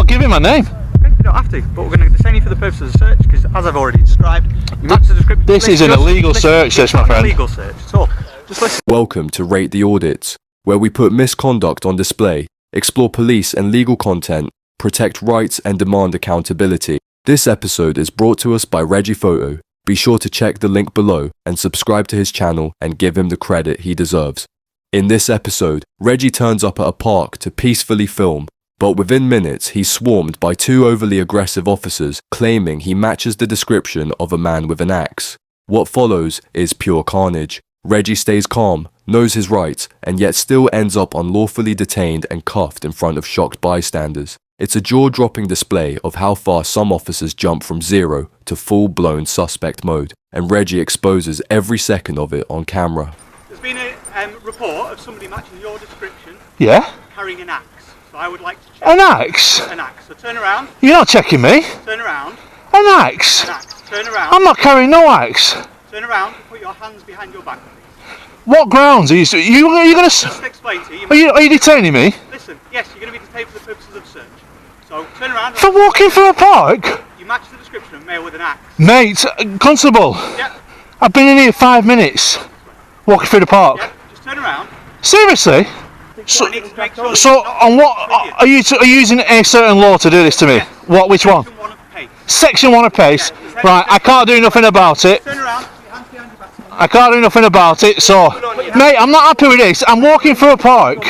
not giving my name. Okay, you don't have to, but we're going to detain you for the purpose of the search because, as I've already described, you match the description. This is an illegal search, this, my friend. Illegal search at all. Just listen. Welcome to Rate the Audits, where we put misconduct on display, explore police and legal content, protect rights and demand accountability. This episode is brought to us by Reggie Photo. Be sure to check the link below and subscribe to his channel and give him the credit he deserves. In this episode, Reggie turns up at a park to peacefully film, but within minutes he's swarmed by two overly aggressive officers claiming he matches the description of a man with an axe. What follows is pure carnage. Reggie stays calm, knows his rights, and yet still ends up unlawfully detained and cuffed in front of shocked bystanders. It's a jaw-dropping display of how far some officers jump from zero to full-blown suspect mode, and Reggie exposes every second of it on camera. There's been a report of somebody matching your description. Yeah? Carrying an axe. So I would like to check. An axe? An axe. So turn around. You're not checking me. Turn around. An axe? An axe. Turn around. I'm not carrying no axe. Turn around and put your hands behind your back, please. What grounds are you going to... Just explain to you. Are you detaining me? Listen, yes, you're going to be detained for the purposes of search. So turn around. For walking through a park? You match the description of a male with an axe. Mate, constable. Yep. I've been in here 5 minutes. Walking through the park. Yep. Just turn around. Seriously? So on what are you using a certain law to do this to me? Yes. What? Which one? Section 1 of PACE. Section 1 of PACE. Yeah, Right, I can't do nothing about it. Turn around. Put your hands behind your back. I can't do nothing about it, so... Mate, I'm not happy with this. I'm walking through a park.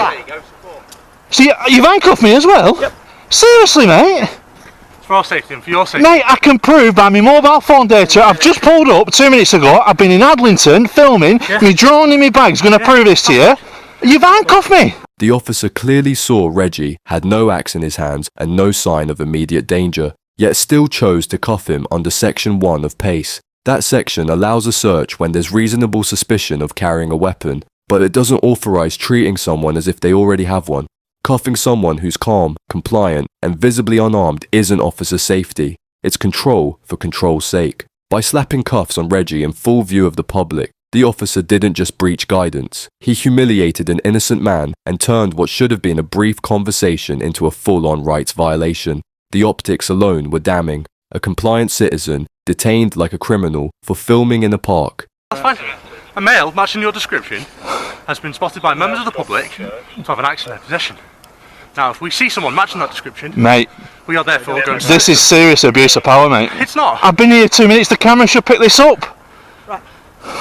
So you've handcuffed me as well? Yep. Seriously, mate? It's for our safety and for your safety. Mate, I can prove by my mobile phone data. I've just pulled up 2 minutes ago. I've been in Adlington filming. Yeah. My drone in my bag's going to prove this to you. You've handcuffed me. The officer clearly saw Reggie had no axe in his hands and no sign of immediate danger, yet still chose to cuff him under Section 1 of PACE. That section allows a search when there's reasonable suspicion of carrying a weapon, but it doesn't authorize treating someone as if they already have one. Cuffing someone who's calm, compliant, and visibly unarmed isn't officer safety. It's control for control's sake. By slapping cuffs on Reggie in full view of the public, the officer didn't just breach guidance. He humiliated an innocent man and turned what should have been a brief conversation into a full-on rights violation. The optics alone were damning. A compliant citizen, detained like a criminal, for filming in a park. That's fine. A male matching your description has been spotted by members of the public to have an axe in their possession. Now, if we see someone matching that description, Mate, we are therefore going to... this is serious abuse of power, mate. It's not. I've been here 2 minutes. The camera should pick this up. Right.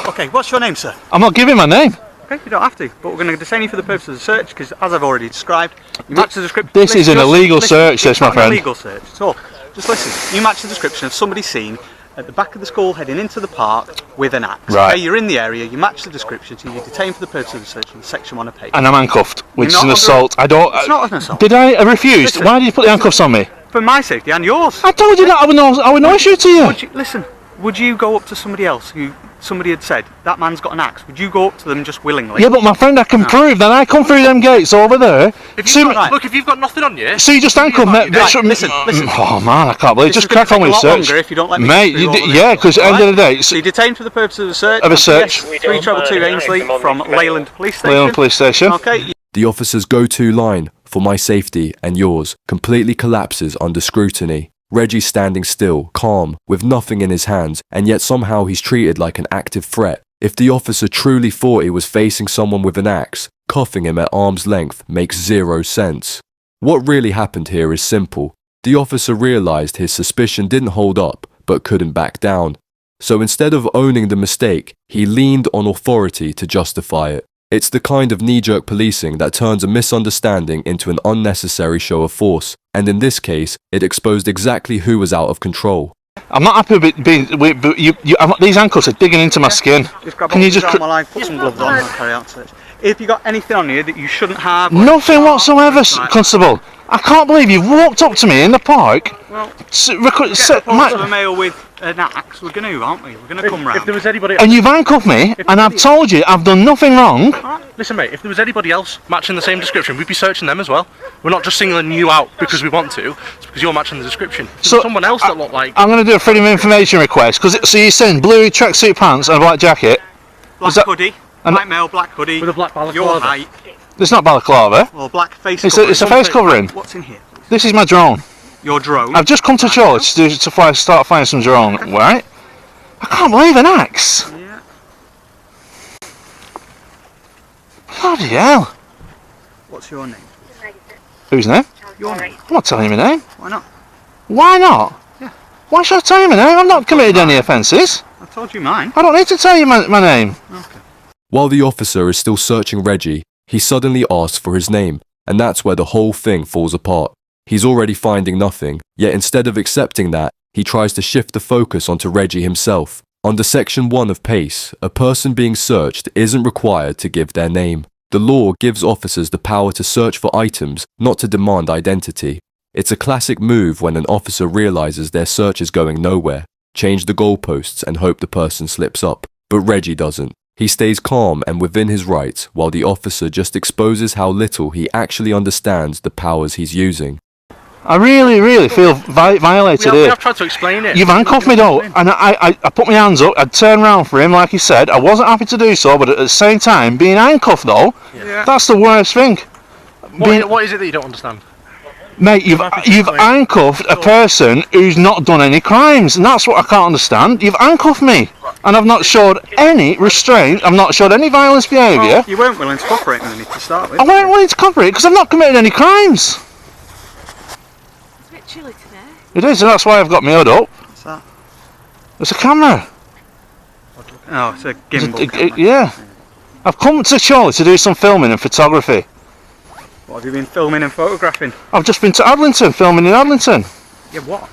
Okay, what's your name, sir? I'm not giving my name. Okay, you don't have to, but we're going to detain you for the purpose of the search because, as I've already described, you match the description. This is an illegal search, this, my friend. Illegal search. So, just listen. You match the description of somebody seen at the back of the school heading into the park with an axe. Right. Okay, you're in the area. You match the description, so you're detained for the purpose of the search in Section 1 of PACE. And I'm handcuffed, which is You're an not assault. I don't... It's not an assault. Did I refuse? Listen. Why did you put the handcuffs on me? For my safety and yours. I told you that I would no issue to you. Listen, would you go up to somebody else who somebody had said that man's got an axe? Would you go up to them just willingly? Yeah, but my friend, I can prove that I come through them gates over there. If you've got, look, if you've got nothing on you... So you just handcuffed me. Listen. Oh man, I can't believe it. This Just is gonna crack on take with a the lot search. longer if you don't let me Mate, go through all of yeah, this. because at the end of the day... So you're detained for the purpose of the search. Of a search. Yes, 322 Ainsley from Leyland Police Station. Leyland Police Station. Okay. The officer's go-to line, for my safety and yours, completely collapses under scrutiny. Reggie's standing still, calm, with nothing in his hands, and yet somehow he's treated like an active threat. If the officer truly thought he was facing someone with an axe, cuffing him at arm's length makes zero sense. What really happened here is simple. The officer realized his suspicion didn't hold up, but couldn't back down. So instead of owning the mistake, he leaned on authority to justify it. It's the kind of knee-jerk policing that turns a misunderstanding into an unnecessary show of force, and in this case, it exposed exactly who was out of control. I'm not happy with being... these handcuffs are digging into my skin. Just grab Can you just... my line, put some gloves on and carry out search. If you got anything on you that you shouldn't have... Nothing whatsoever, Constable. I can't believe you walked up to me in the park. Well, a male with an axe, we're going to, aren't we? We're going to come round. If there was anybody... And you've handcuffed me, and I've told you I've done nothing wrong. Listen, mate, if there was anybody else matching the same description, we'd be searching them as well. We're not just singling you out because we want to, it's because you're matching the description. So someone else that looked like... I'm going to do a freedom of information request, so you're saying blue tracksuit pants and a black jacket? Black hoodie, white male, black hoodie, with a black balaclava. Your height. It's not balaclava. Or black face It's covering. a face covering. What's in here? This is my drone. your drone. I've just come to Charlotte to start flying some drone, right? I can't believe an axe. Yeah. Bloody hell. What's your name? Whose name? Your name. I'm not telling you my name. Why not? Why not? Yeah. Why should I tell you my name? I've not committed any offences. I told you mine. I don't need to tell you my name. Okay. While the officer is still searching Reggie, he suddenly asks for his name, and that's where the whole thing falls apart. He's already finding nothing, yet instead of accepting that, he tries to shift the focus onto Reggie himself. Under Section 1 of PACE, a person being searched isn't required to give their name. The law gives officers the power to search for items, not to demand identity. It's a classic move when an officer realizes their search is going nowhere. Change the goalposts and hope the person slips up. But Reggie doesn't. He stays calm and within his rights, while the officer just exposes how little he actually understands the powers he's using. I really feel violated We here. have tried to explain it. You've handcuffed me though, and I put my hands up, I'd turn around for him like he said. I wasn't happy to do so, but at the same time, being handcuffed though, Yeah. that's the worst thing. What is it that you don't understand? Mate, you've handcuffed a person who's not done any crimes, and that's what I can't understand. You've handcuffed me, and I've not showed any restraint, I've not showed any violence behaviour. Well, you weren't willing to cooperate with me to start with. I weren't willing to cooperate because I've not committed any crimes. It's a bit chilly today. It is, and that's why I've got my hood up. What's that? It's a camera. Oh, it's a It's gimbal camera. yeah. I've come to Charlie to do some filming and photography. What have you been filming and photographing? I've just been to Adlington, filming in Adlington. Yeah, what?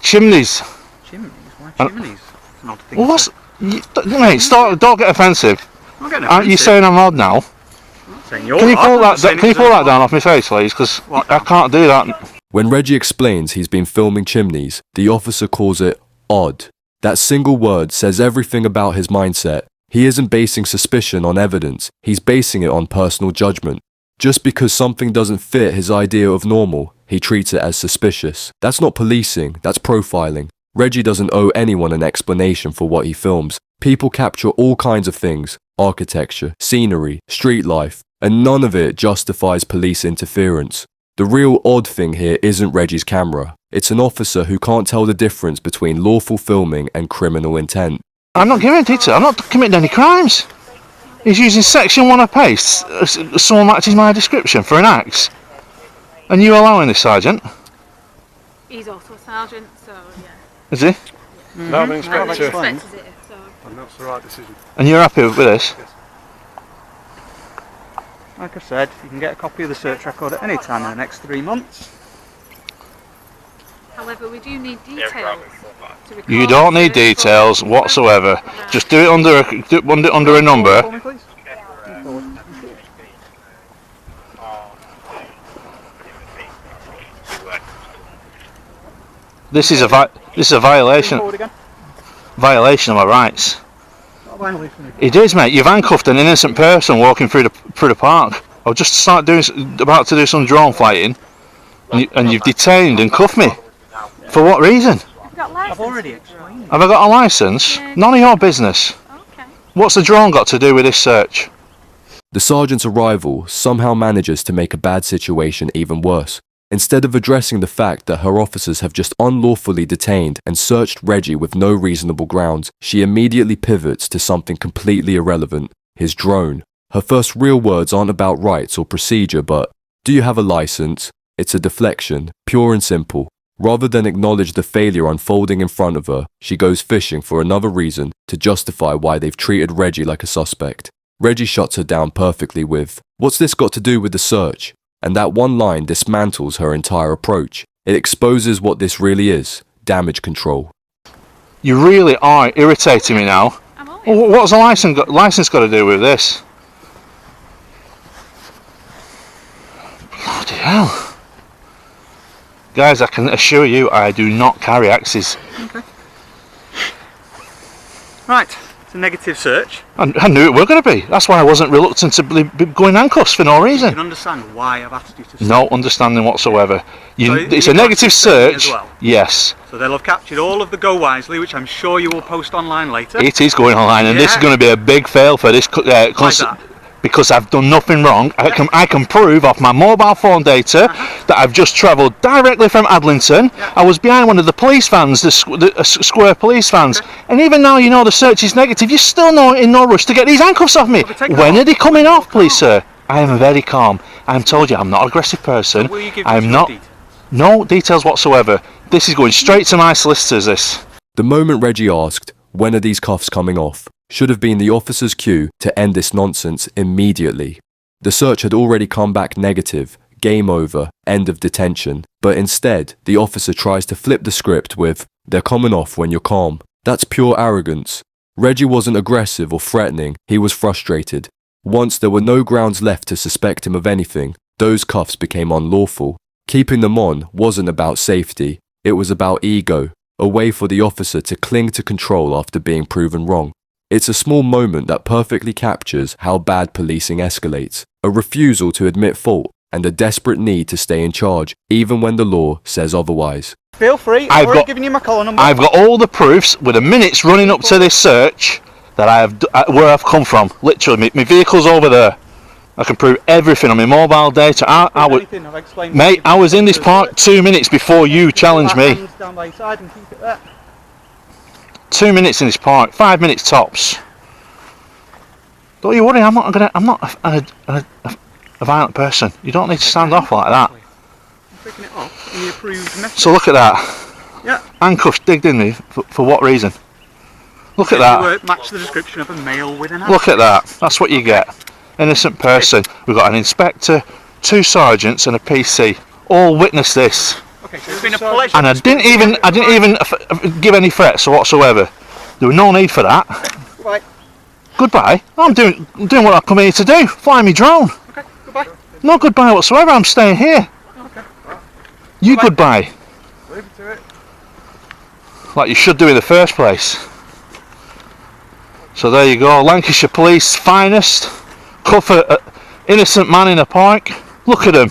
Chimneys. Chimneys? Why chimneys? It's an odd thing Well, to what's... say. Mate, don't get offensive. I'm getting Aren't you offensive. saying I'm odd now? I'm not saying you're Can you odd, pull I'm that? not saying Can you it pull was that a- down off my face, please? Because What I down? can't do that. When Reggie explains he's been filming chimneys, the officer calls it odd. That single word says everything about his mindset. He isn't basing suspicion on evidence, he's basing it on personal judgment. Just because something doesn't fit his idea of normal, he treats it as suspicious. That's not policing, that's profiling. Reggie doesn't owe anyone an explanation for what he films. People capture all kinds of things, architecture, scenery, street life, and none of it justifies police interference. The real odd thing here isn't Reggie's camera. It's an officer who can't tell the difference between lawful filming and criminal intent. I'm not giving detail. I'm not committing any crimes. He's using Section 1 of PACE. Someone matches my description for an axe. And you allowing this, Sergeant? He's also a sergeant, so yeah. Is he? No, I'm Inspector. Explain. Inspector's it, so. And that's the right decision. And you're happy with this? Like I said, you can get a copy of the search record at any time in the next 3 months. However, we do need details to record. You don't need the details whatsoever. Just do it under a number. For me, please. This is a violation Forward again. of my rights. Not a violation. It is, mate. You've handcuffed an innocent person walking through the park. I'll just about to do some drone flying, and you've detained and cuffed me. For what reason? You've got license. I've already explained. Have I got a license? None of your business. Okay. What's the drone got to do with this search? The sergeant's arrival somehow manages to make a bad situation even worse. Instead of addressing the fact that her officers have just unlawfully detained and searched Reggie with no reasonable grounds, she immediately pivots to something completely irrelevant, his drone. Her first real words aren't about rights or procedure, but, "Do you have a license?" It's a deflection, pure and simple. Rather than acknowledge the failure unfolding in front of her, she goes fishing for another reason to justify why they've treated Reggie like a suspect. Reggie shuts her down perfectly with, "What's this got to do with the search?" And that one line dismantles her entire approach. It exposes what this really is, damage control. You really are irritating me now. I'm all Well, what's a license got to do with this? Bloody hell. Guys, I can assure you I do not carry axes. Right, it's a negative search. I knew it were going to be. That's why I wasn't reluctant to be going handcuffs for no You reason. can understand why I've asked you to No understanding whatsoever. So It's you a negative got training as search. well? Yes, So they'll have captured all of the Go Wisely, which I'm sure you will post online later. it is going online, and this is Yeah. going to be a big fail for this Why is that? because I've done nothing wrong. I can prove off my mobile phone data that I've just travelled directly from Adlington. I was behind one of the police vans, the square police vans, and even now you know the search is negative, you're still in no rush to get these handcuffs off me. When are they coming off, please, sir? I am very calm. I'm told you I'm not an aggressive person. I'm not. No details whatsoever. This is going straight to my solicitors, this. The moment Reggie asked, "When are these cuffs coming off?" should have been the officer's cue to end this nonsense immediately. The search had already come back negative, game over, end of detention, but instead, the officer tries to flip the script with, "They're coming off when you're calm." That's pure arrogance. Reggie wasn't aggressive or threatening, he was frustrated. Once there were no grounds left to suspect him of anything, those cuffs became unlawful. Keeping them on wasn't about safety, it was about ego, a way for the officer to cling to control after being proven wrong. It's a small moment that perfectly captures how bad policing escalates, a refusal to admit fault and a desperate need to stay in charge, even when the law says otherwise. Feel free, I've already given you my collar number. I've got all the proofs with the minutes running up to this search that where I've come from. Literally, my vehicle's over there. I can prove everything on my mobile data. Mate, I was in this park 2 minutes before you challenged me. Down by your side and keep it there. 2 minutes in this park, 5 minutes tops. Don't you worry, I'm not a violent person. You don't need to stand off like that. Picking it off in the approved method. So look at that. Yeah. Handcuffs digged in me for what reason? Look at that. Match the description of a male with an handcuff. Look at that. That's what you get. Innocent person. We've got an inspector, 2 sergeants, and a PC. All witness this. Okay, so it's been a pleasure. And I didn't even give any threats whatsoever. There was no need for that. Goodbye. Goodbye. I'm doing what I come here to do. Fly me drone. Okay, goodbye. No goodbye whatsoever. I'm staying here. Okay. You goodbye. Leave it to it. Like you should do in the first place. So there you go. Lancashire Police finest. Cuff a innocent man in a park. Look at him.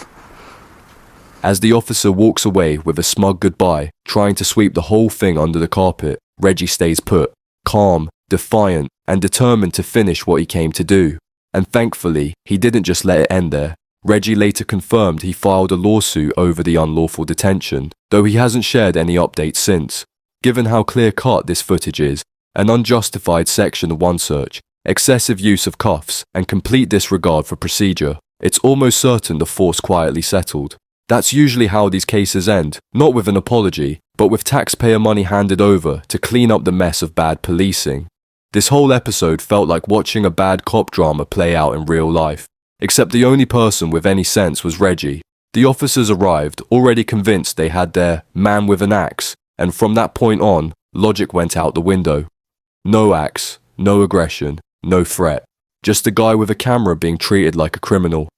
As the officer walks away with a smug goodbye, trying to sweep the whole thing under the carpet, Reggie stays put, calm, defiant, and determined to finish what he came to do. And thankfully, he didn't just let it end there. Reggie later confirmed he filed a lawsuit over the unlawful detention, though he hasn't shared any updates since. Given how clear-cut this footage is, an unjustified Section 1 search, excessive use of cuffs, and complete disregard for procedure, it's almost certain the force quietly settled. That's usually how these cases end, not with an apology, but with taxpayer money handed over to clean up the mess of bad policing. This whole episode felt like watching a bad cop drama play out in real life, except the only person with any sense was Reggie. The officers arrived, already convinced they had their man with an axe, and from that point on, logic went out the window. No axe, no aggression, no threat. Just a guy with a camera being treated like a criminal.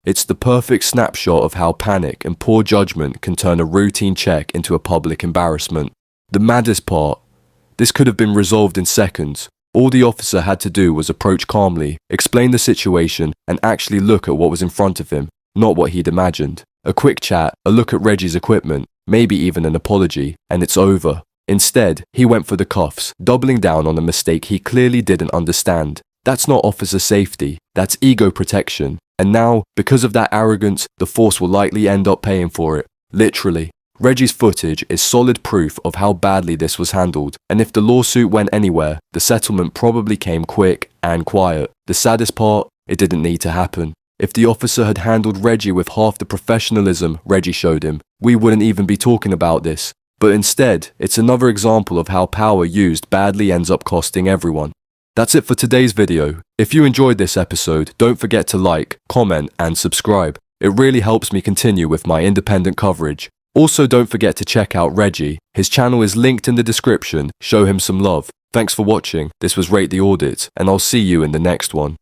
It's the perfect snapshot of how panic and poor judgment can turn a routine check into a public embarrassment. The maddest part, this could have been resolved in seconds. All the officer had to do was approach calmly, explain the situation, and actually look at what was in front of him, not what he'd imagined. A quick chat, a look at Reggie's equipment, maybe even an apology, and it's over. Instead, he went for the cuffs, doubling down on a mistake he clearly didn't understand. That's not officer safety, that's ego protection. And now, because of that arrogance, the force will likely end up paying for it. Literally. Reggie's footage is solid proof of how badly this was handled, and if the lawsuit went anywhere, the settlement probably came quick and quiet. The saddest part, it didn't need to happen. If the officer had handled Reggie with half the professionalism Reggie showed him, we wouldn't even be talking about this. But instead, it's another example of how power used badly ends up costing everyone. That's it for today's video. If you enjoyed this episode, don't forget to like, comment, and subscribe. It really helps me continue with my independent coverage. Also, don't forget to check out Reggie. His channel is linked in the description. Show him some love. Thanks for watching. This was Rate the Audit, and I'll see you in the next one.